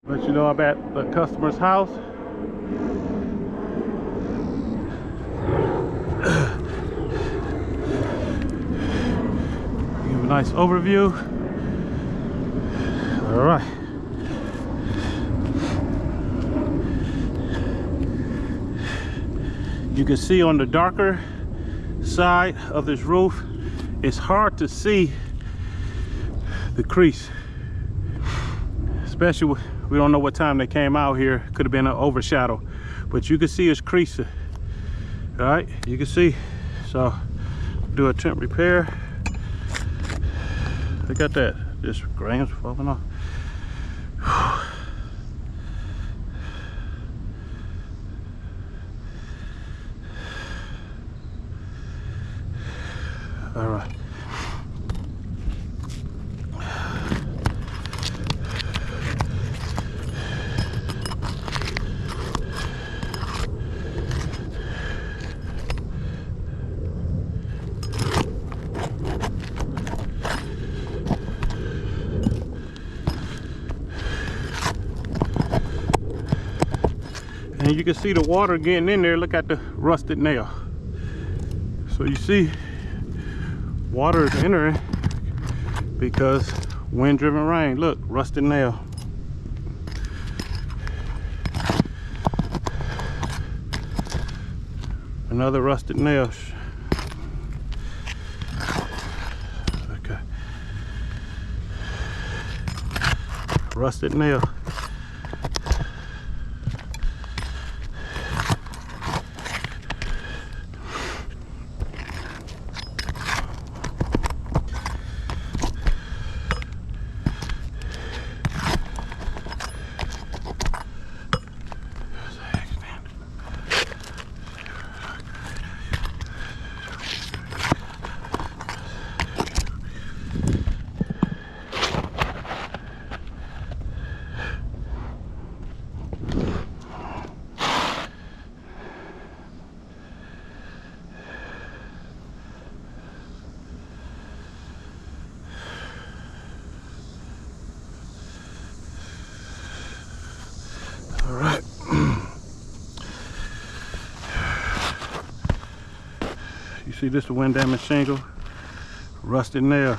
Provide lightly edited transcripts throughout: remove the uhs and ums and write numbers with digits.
But you know, I'm at the customer's house. Give a nice overview. All right. You can see on the darker side of this roof, it's hard to see the crease. Especially, we don't know what time they came out here. Could have been an overshadow, but you can see it's creasing. All right, you can see. So, do a temp repair. Look at that. Just grains falling off. All right. And you can see the water getting in there. Look at the rusted nail. So you see water is entering because wind-driven rain. Look, rusted nail. Another rusted nail. Okay. Rusted nail. All right. You see this wind damaged shingle, rusted nail.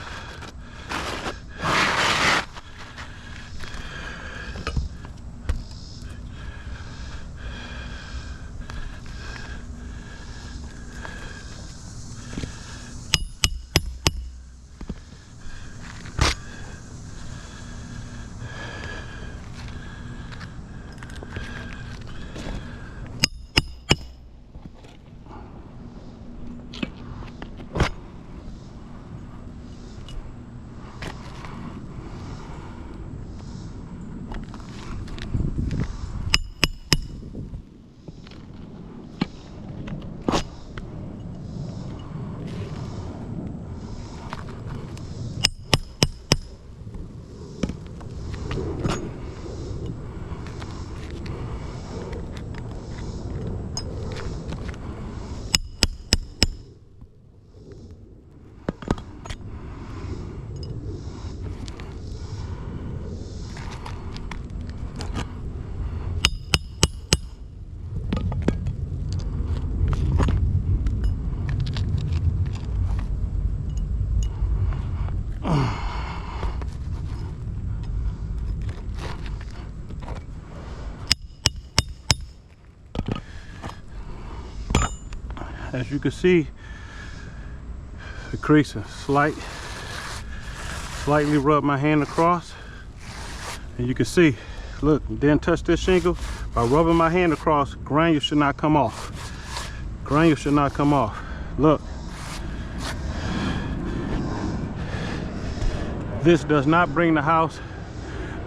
As you can see, the crease is slightly rub my hand across, and you can see, look, didn't touch this shingle. By rubbing my hand across, granules should not come off. Granules should not come off. Look, this does not bring the house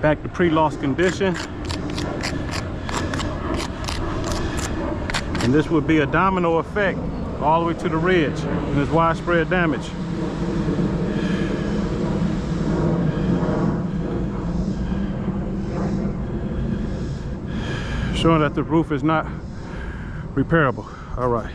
back to pre-loss condition. And this would be a domino effect all the way to the ridge, and it's widespread damage. Showing that the roof is not repairable. All right.